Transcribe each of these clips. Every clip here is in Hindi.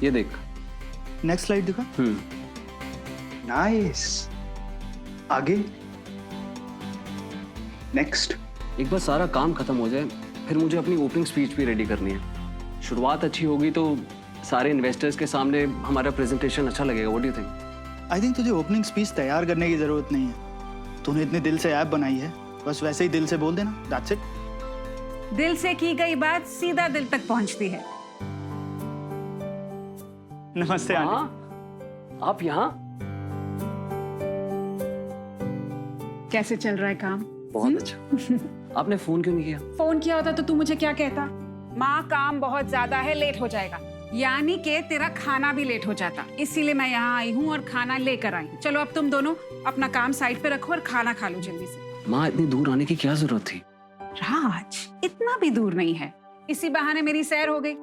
ये देख। नेक्स्ट स्लाइड दिखा। नाइस। आगे। नेक्स्ट। एक बार सारा काम खत्म हो जाए फिर मुझे अपनी ओपनिंग स्पीच भी रेडी करनी है। शुरुआत अच्छी होगी तो सारे इन्वेस्टर्स के सामने हमारा प्रेजेंटेशन अच्छा लगेगा। What do you think? I think तुझे ओपनिंग स्पीच तैयार करने की जरूरत नहीं है। तूने इतने दिल से ऐप बनाई है, बस वैसे ही दिल से बोल देना। That's it. दिल से की गई बात सीधा दिल तक पहुंचती है। नमस्ते आंटी। आप यहाँ? कैसे चल रहा है काम? बहुत अच्छा। आपने फोन क्यों नहीं किया? फोन किया होता तो तू मुझे क्या कहता? माँ काम बहुत ज्यादा है, लेट हो जाएगा। यानी कि तेरा खाना भी लेट हो जाता, इसीलिए मैं यहाँ आई हूँ और खाना लेकर आई हूँ। चलो अब तुम दोनों अपना काम साइड पे रखो और खाना खा लो जल्दी से। माँ इतनी दूर आने की क्या जरूरत थी? राज इतना भी दूर नहीं है, इसी बहाने मेरी सैर हो गई।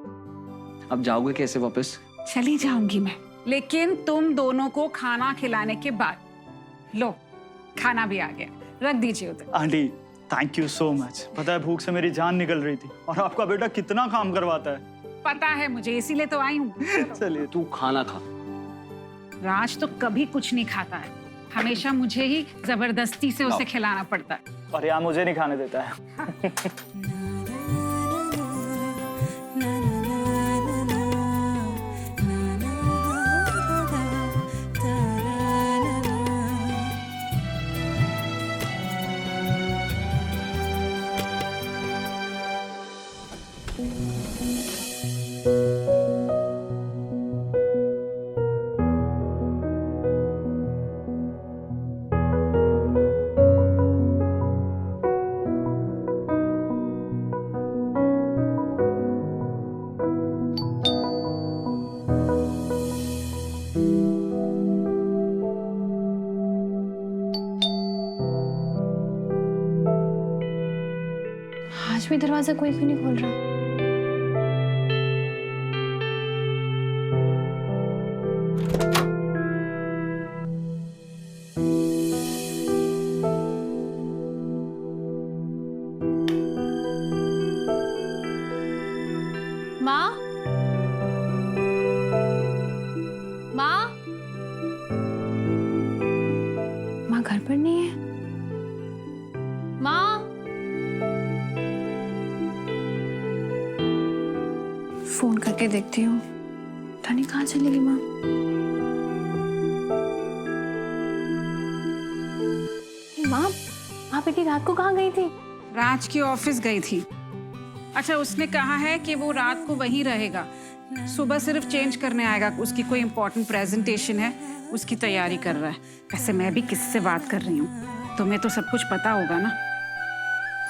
अब जाओगे कैसे वापस? चली जाऊंगी मैं, लेकिन तुम दोनों को खाना खिलाने के बाद। लो खाना भी आ गया, रख दीजिए उधर। Aunty thank you so much. पता है भूख से मेरी जान निकल रही थी और आपका बेटा कितना काम करवाता है। पता है मुझे, इसीलिए तो आई हूँ। चलिए। तू खाना खा। राज तो कभी कुछ नहीं खाता है, हमेशा मुझे ही जबरदस्ती से उसे खिलाना पड़ता है। और यहाँ मुझे नहीं खाने देता है। आज भी दरवाजा कोई क्यों नहीं खोल रहा? माँ, माँ, माँ घर पर नहीं है। माँ, फोन करके देखती हूँ, पता नहीं कहाँ चलेगी माँ। माँ, आप इतनी रात को कहाँ गई थी? राज की ऑफिस गई थी। अच्छा, उसने कहा है कि वो रात को वहीं रहेगा, सुबह सिर्फ चेंज करने आएगा। उसकी कोई इम्पोर्टेंट प्रेजेंटेशन है, उसकी तैयारी कर रहा है। वैसे मैं भी किससे बात कर रही हूँ, तुम्हें तो सब कुछ पता होगा ना।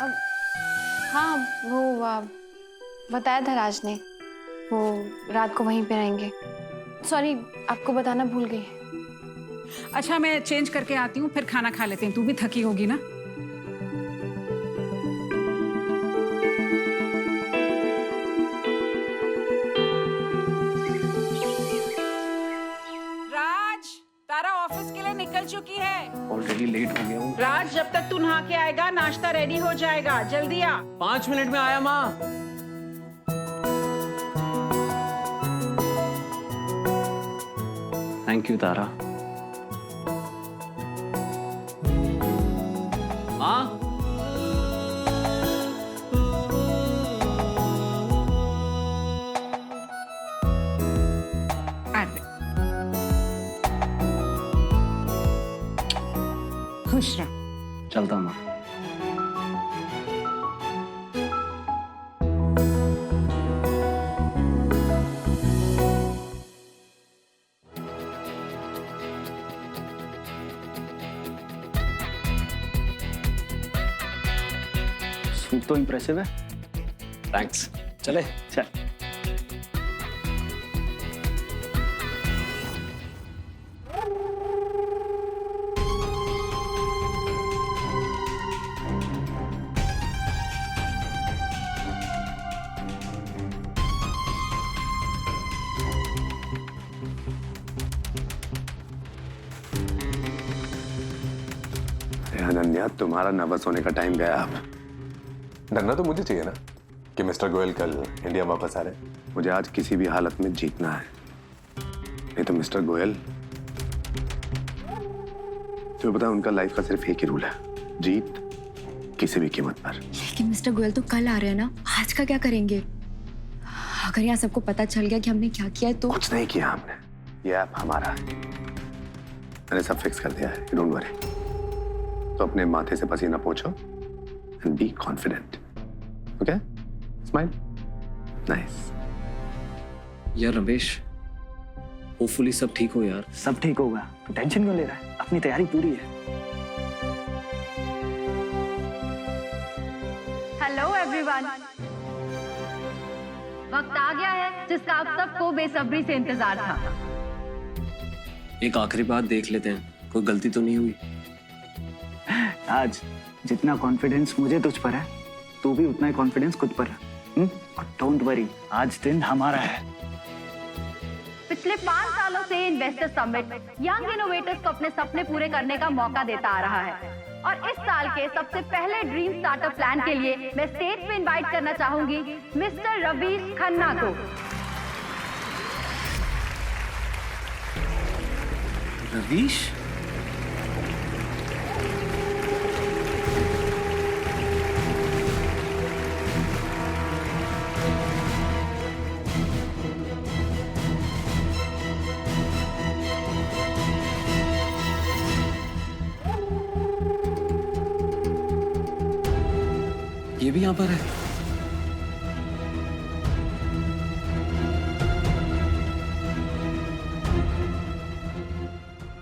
अब हाँ, वो बताया था राज ने, वो रात को वहीं पे रहेंगे। सॉरी, आपको बताना भूल गई। अच्छा, मैं चेंज करके आती हूँ, फिर खाना खा लेते हैं। तू भी थकी होगी ना। राज, तारा ऑफिस के लिए निकल चुकी है। ऑलरेडी लेट हो गया हूँ। राज, जब तक तू नहा के आएगा नाश्ता रेडी हो जाएगा, जल्दी आ। 5 मिनट में आया माँ। थैंक यू तारा। माँ, खुश रह। चलता हूँ माँ। सूट तो इम्प्रेसिव है। थैंक्स। चले। चल। अनन्या, तुम्हारा नर्वस होने का टाइम गया अब। डरना तो मुझे चाहिए ना कि मिस्टर गोयल कल इंडिया वापस आ रहे। मुझे आज किसी भी हालत में जीतना है। नहीं तो मिस्टर गोयल, तुम्हें पता है उनका लाइफ का सिर्फ एक ही रूल है, जीत किसी भी कीमत पर। लेकिन मिस्टर गोयल तो कल आ रहे हैं ना, आज का क्या करेंगे? अगर यहाँ सबको पता चल गया कि हमने क्या किया है तो। कुछ नहीं किया हमने, ये ऐप हमारा है, मैंने सब फिक्स कर दिया है, डोंट वरी। तो अपने माथे से पसीना पोंछो and be confident, okay? Smile, nice. यार रमेश, होपफुली सब ठीक हो यार। सब ठीक होगा, तो टेंशन क्यों ले रहा है? अपनी तैयारी पूरी है। हेलो एवरीवन, वक्त आ गया है जिसका आप सबको बेसब्री से इंतजार था। एक आखिरी बात देख लेते हैं, कोई गलती तो नहीं हुई। आज जितना कॉन्फिडेंस मुझे तुझ पर है, तू भी उतना ही कॉन्फिडेंस खुद पर है। और डोंट वरी, आज दिन हमारा है। पिछले 5 सालों से इन्वेस्टर समिट यंग इनोवेटर्स को अपने सपने पूरे करने का मौका देता आ रहा है और इस साल के सबसे पहले ड्रीम स्टार्टअप प्लान के लिए मैं स्टेज पे इनवाइट करना चाहूंगी मिस्टर रवीश खन्ना को। रवीश? ये भी यहाँ पर है?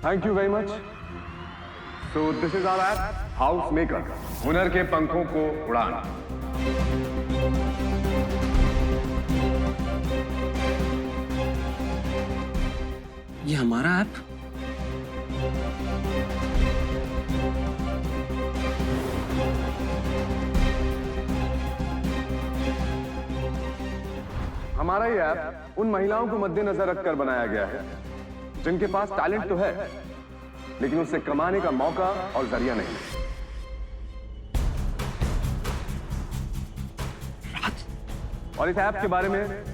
Thank you very much. So this is our app house maker, हुनर के पंखों को उड़ाना। ये हमारा ऐप? हमारा ये ऐप उन महिलाओं को मद्देनजर रखकर बनाया गया है जिनके पास टैलेंट तो है लेकिन उससे कमाने का मौका और जरिया नहीं। और इस ऐप के बारे में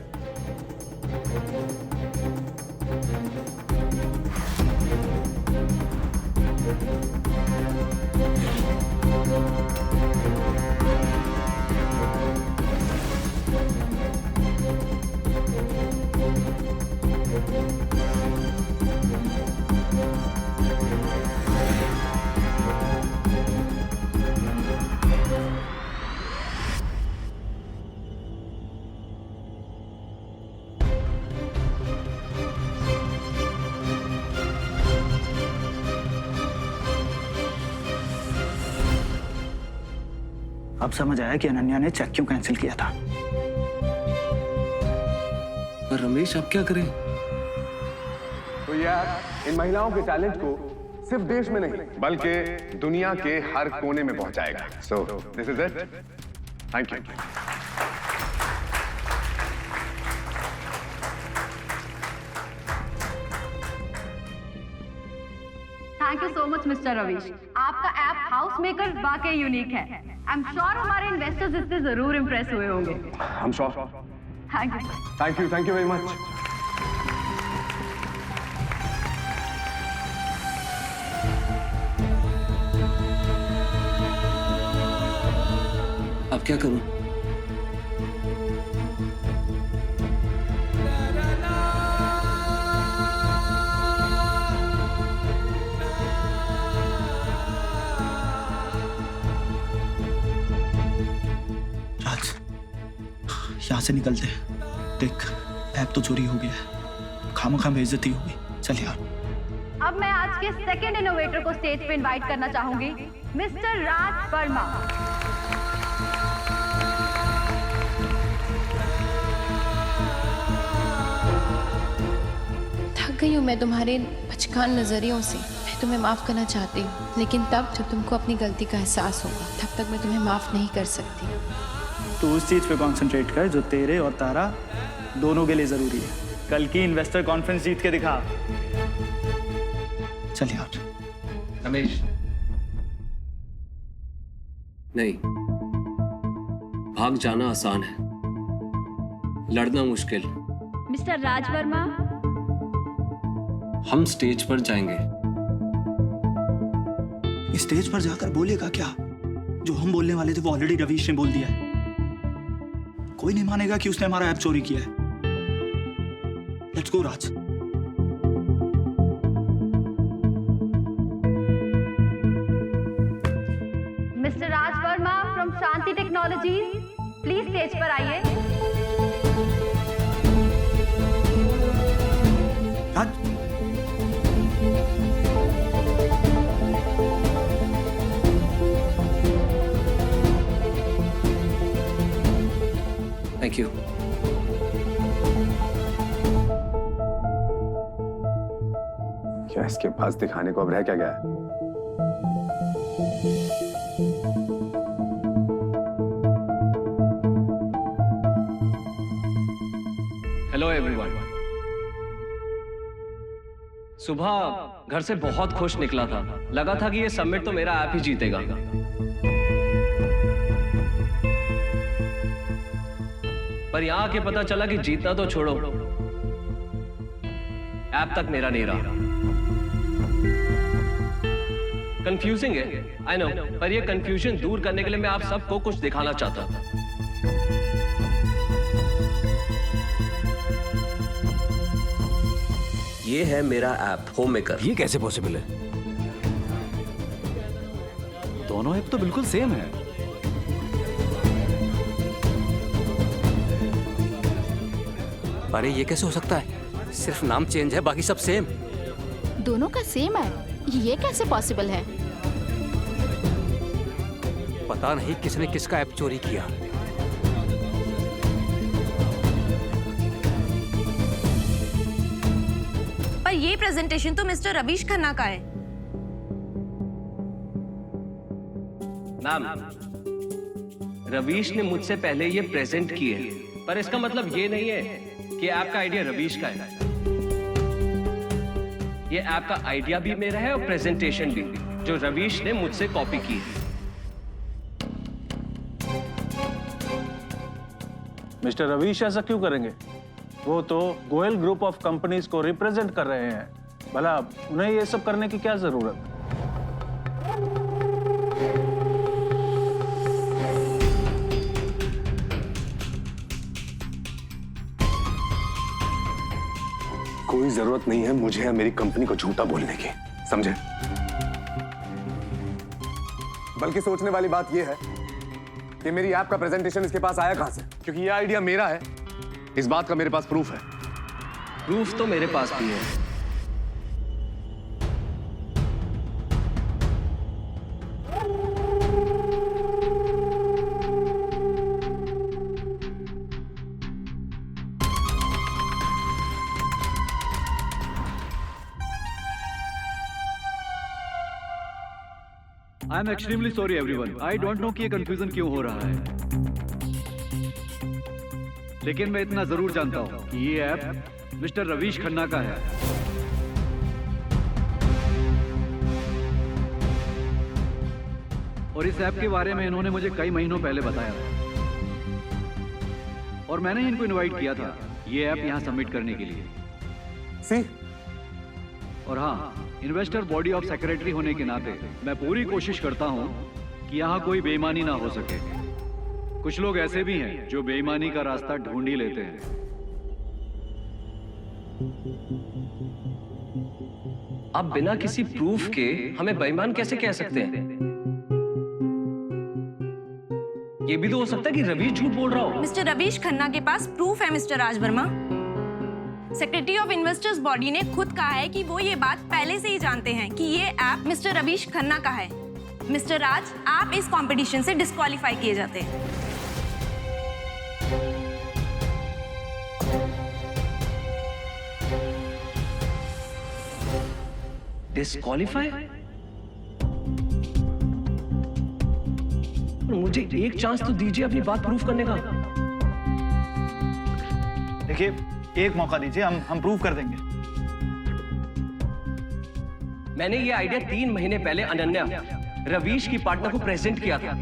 अब समझ आया कि अनन्या ने चेक क्यों कैंसिल किया था। पर रमेश अब क्या करें? तो ये ऐप इन महिलाओं के टैलेंट को सिर्फ देश में नहीं बल्कि दुनिया के हर कोने में पहुंचाएगा। सो this is it, thank you. Thank you so much mister Ravish, आपका ऐप हाउस मेकर वाकई यूनिक है। आई एम श्योर हमारे इन्वेस्टर्स इससे जरूर इंप्रेस हुए होंगे। हम sure. Thank you very much. अब क्या करूं? यहाँ से निकलते हैं। देख, ऐप तो चोरी हो गया है, खामखा बेइज्जती होगी। चल यार। अब मैं आज के सेकंड इनोवेटर को स्टेज पे इनवाइट करना चाहूंगी मिस्टर राज वर्मा। थक गई हूँ मैं तुम्हारे बचकान नजरियों से। मैं तुम्हें माफ करना चाहती हूँ, लेकिन तब जब तुमको अपनी गलती का एहसास होगा, तब तक मैं तुम्हें माफ नहीं कर सकती। तू उस चीज पे कंसंट्रेट कर जो तेरे और तारा दोनों के लिए जरूरी है। कल की इन्वेस्टर कॉन्फ्रेंस जीत के दिखा। चल यार। रमेश, नहीं, भाग जाना आसान है, लड़ना मुश्किल। मिस्टर राज वर्मा, हम स्टेज पर जाएंगे। स्टेज पर जाकर बोलेगा क्या? जो हम बोलने वाले थे वो ऑलरेडी रवीश ने बोल दिया है। कोई नहीं मानेगा कि उसने हमारा ऐप चोरी किया है। Let's go Raj. Mister Raj Verma from Shanti technologies, please stage पर आइए। राज, थैंक यू। क्या इसके पास दिखाने को अब रह क्या गया है? Hello everyone. सुबह घर से बहुत खुश निकला था, लगा था कि ये समिट तो मेरा ऐप ही जीतेगा। पर यहां आके पता चला कि जीतना तो छोड़ो, ऐप तक मेरा नहीं रहा। कंफ्यूजिंग है, आई नो, पर ये कंफ्यूजन दूर करने के लिए मैं आप सबको कुछ दिखाना चाहता था। ये है मेरा ऐप होम मेकर। ये कैसे पॉसिबल है? दोनों ऐप तो बिल्कुल सेम है। अरे ये कैसे हो सकता है? सिर्फ नाम चेंज है, बाकी सब सेम। दोनों का सेम है, ये कैसे पॉसिबल है? पता नहीं किसने किसका ऐप चोरी किया। पर ये प्रेजेंटेशन तो मिस्टर रवीश खन्ना का है। मैम, रवीश ने मुझसे पहले ये प्रेजेंट किए, पर इसका मतलब ये नहीं है कि ऐप का आइडिया रवीश का है। ये ऐप का आइडिया भी मेरा है और प्रेजेंटेशन भी, जो रवीश ने मुझसे कॉपी की है। मिस्टर रवीश ऐसा क्यों करेंगे? वो तो गोयल ग्रुप ऑफ कंपनीज को रिप्रेजेंट कर रहे हैं, भला उन्हें ये सब करने की क्या जरूरत? कोई जरूरत नहीं है मुझे या मेरी कंपनी को झूठा बोलने की, समझे? बल्कि सोचने वाली बात यह है कि मेरी ऐप का प्रेजेंटेशन इसके पास आया कहां से, क्योंकि यह आइडिया मेरा है। इस बात का मेरे पास प्रूफ है। प्रूफ तो मेरे पास भी है। I am extremely sorry everyone. I don't know कि ये कंफ्यूजन क्यों हो रहा है, लेकिन मैं इतना जरूर जानता हूं कि ये ऐप मिस्टर रवीश खन्ना का है। और इस ऐप के बारे में इन्होंने मुझे कई महीनों पहले बताया था, और मैंने इनको इनवाइट किया था ये ऐप यहां सबमिट करने के लिए। सी? और हाँ, इन्वेस्टर बॉडी ऑफ सेक्रेटरी होने के नाते मैं पूरी कोशिश करता हूं कि यहां कोई बेईमानी ना हो सके। कुछ लोग ऐसे भी हैं जो बेईमानी का रास्ता ढूंढ ही लेते हैं। आप बिना किसी प्रूफ के हमें बेईमान कैसे कह सकते हैं? ये भी तो हो सकता है कि रवीश झूठ बोल रहा हो। मिस्टर रवीश खन्ना के पास प्रूफ है mister Raj Verma. Secretary of investors body ने खुद कहा है कि वो ये बात पहले से ही जानते हैं कि ये ऐप मिस्टर रवीश खन्ना का है। मिस्टर राज, आप इस कंपटीशन से डिस्क्वालीफाई किए जाते हैं। डिस्क्वालीफाई? मुझे एक चांस तो दीजिए अपनी बात प्रूफ करने का। देखिए, एक मौका दीजिए, हम प्रूव कर देंगे। मैंने ये आइडिया 3 महीने पहले अनन्या, रवीश की पार्टनर को प्रेजेंट किया था।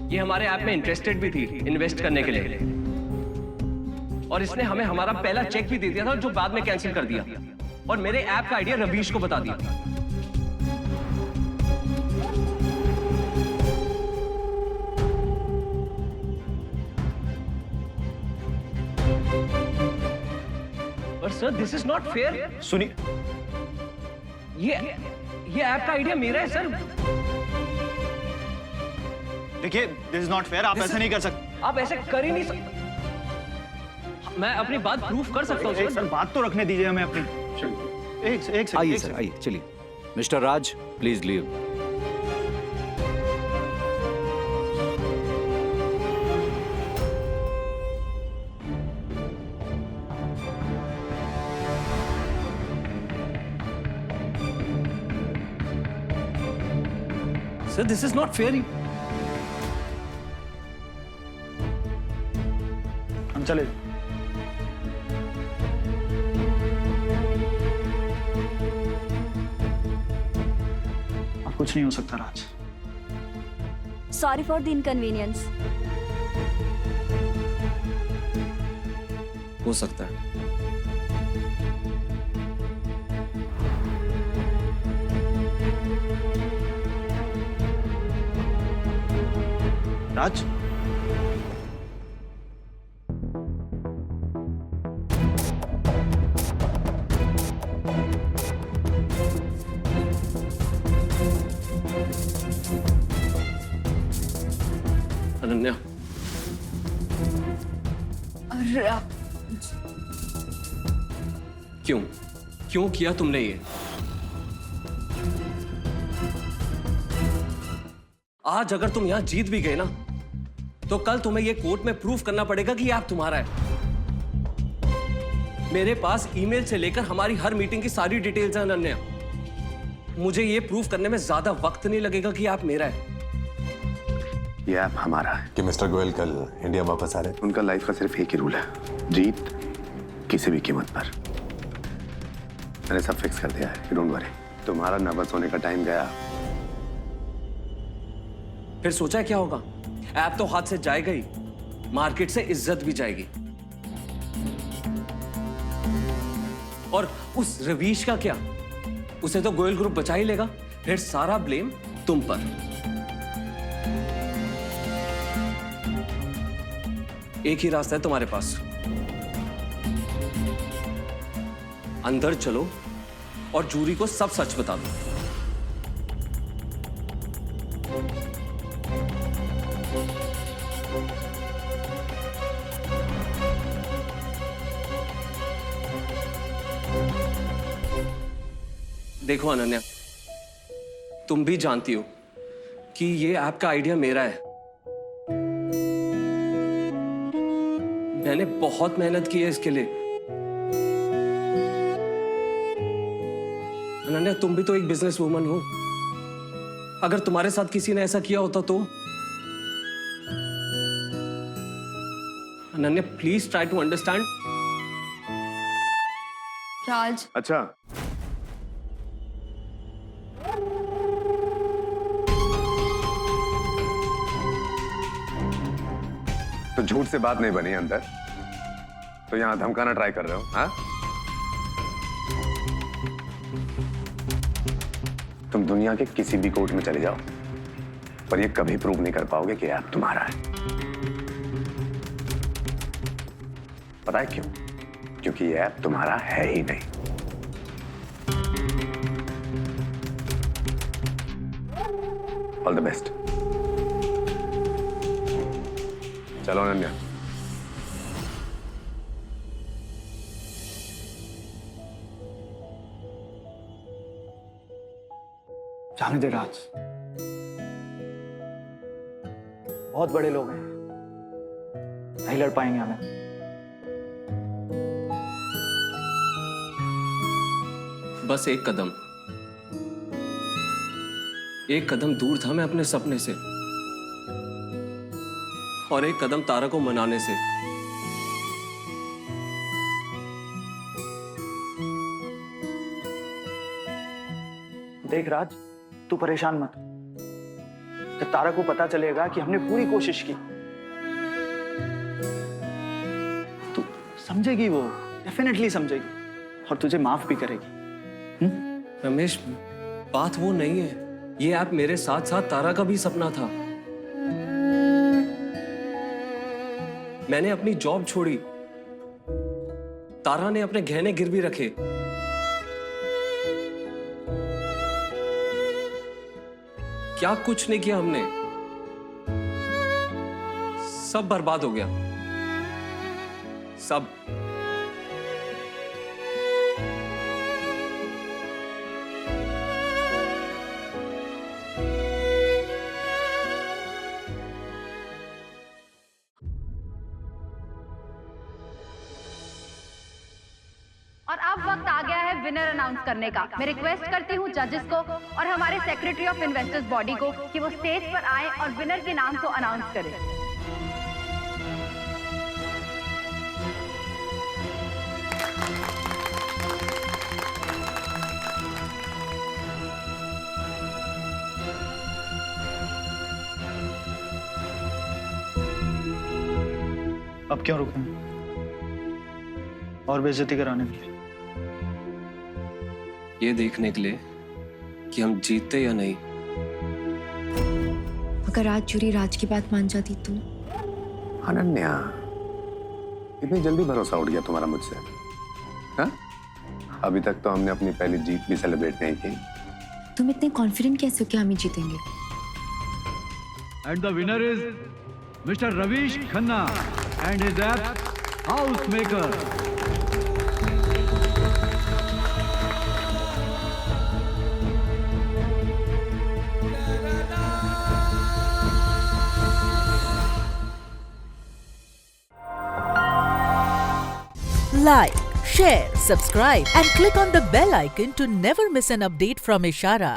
ये हमारे ऐप में इंटरेस्टेड भी थी इन्वेस्ट करने के लिए, और इसने हमें हमारा पहला चेक भी दे दिया था जो बाद में कैंसिल कर दिया, और मेरे ऐप का आइडिया रवीश को बता दिया। पर sir this is not fair. सुनिए, ये ऐप का आइडिया मेरा है सर। देखिए, दिस इज नॉट फेयर। आप ऐसा नहीं कर सकते। आप ऐसे कर ही नहीं सकते। मैं अपनी बात प्रूफ कर सकता हूँ एक सर। बात तो रखने दीजिए हमें अपनी। एक सेकंड। आइए सर, आइए, चलिए। Mister Raj, please leave. Sir this is not fair. हम चले। अब कुछ नहीं हो सकता Raj. Sorry for the inconvenience. हो सकता है। राज, अनन्या, क्यों किया तुमने ये? आज अगर तुम यहां जीत भी गए ना, तो कल तुम्हें ये कोर्ट में प्रूफ करना पड़ेगा कि ये ऐप तुम्हारा है। मेरे पास ईमेल से लेकर हमारी हर मीटिंग की सारी डिटेल्स हैं अनन्या। मुझे ये प्रूफ करने में ज्यादा वक्त नहीं लगेगा कि ऐप मेरा है। ये ऐप हमारा है। कि मिस्टर गोयल कल इंडिया वापस आ रहे हैं? उनका लाइफ का सिर्फ एक ही रूल है, जीत किसी भी कीमत पर। मैंने सब फिक्स कर दिया है, डोंट वरी। तुम्हारा नर्वस होने का टाइम गया। फिर सोचा क्या होगा? ऐप तो हाथ से जाएगा ही, मार्केट से इज्जत भी जाएगी। और उस रवीश का क्या? उसे तो गोयल ग्रुप बचा ही लेगा। फिर सारा ब्लेम तुम पर। एक ही रास्ता है तुम्हारे पास, अंदर चलो और जूरी को सब सच बता दो। देखो अनन्या, तुम भी जानती हो कि ये ऐप का आइडिया मेरा है। मैंने बहुत मेहनत की है इसके लिए। अनन्या, तुम भी तो एक बिजनेस वूमन हो। अगर तुम्हारे साथ किसी ने ऐसा किया होता तो? Ananya, please try to understand. Raj, अच्छा, तो झूठ से बात नहीं बनी अंदर, तो यहां धमकाना ट्राई कर रहे हो? हाँ, तुम दुनिया के किसी भी कोर्ट में चले जाओ, पर ये कभी प्रूव नहीं कर पाओगे कि ऐप तुम्हारा है। पता है क्यों? क्योंकि ये ऐप तुम्हारा है ही नहीं। All the best. चलो अनन्या। जाने दे राज, बहुत बड़े लोग हैं, नहीं लड़ पाएंगे हमें। बस एक कदम दूर था मैं अपने सपने से, और एक कदम तारा को मनाने से। देख राज, तू परेशान मत। जब तारा को पता चलेगा कि हमने पूरी कोशिश की, समझेगी वो, डेफिनेटली समझेगी और तुझे माफ भी करेगी। रमेश, बात वो नहीं है। ये ऐप मेरे साथ साथ तारा का भी सपना था। मैंने अपनी जॉब छोड़ी, तारा ने अपने गहने गिरवी रखे। क्या कुछ नहीं किया हमने, सब बर्बाद हो गया, सब। और अब वक्त आ गया है विनर अनाउंस करने का। मैं रिक्वेस्ट करती हूँ जजेस को और हमारे सेक्रेटरी ऑफ इन्वेस्टर्स बॉडी को कि वो स्टेज पर आए और विनर के नाम को अनाउंस करें। अब क्यों रुके? और बेइज्जती कराने के लिए? ये देखने के लिए कि हम जीतते या नहीं। अगर आज चूरी राज की बात मान जाती तो? अनन्या, इतनी जल्दी भरोसा उठ गया तुम्हारा मुझसे? हाँ? अभी तक तो हमने अपनी पहली जीत भी सेलिब्रेट नहीं की। तुम इतने कॉन्फिडेंट कैसे हो कि हम ही जीतेंगे? And the winner is mister Ravish Khanna and his app house maker. Like, share, subscribe and click on the bell icon to never miss an update from Ishara.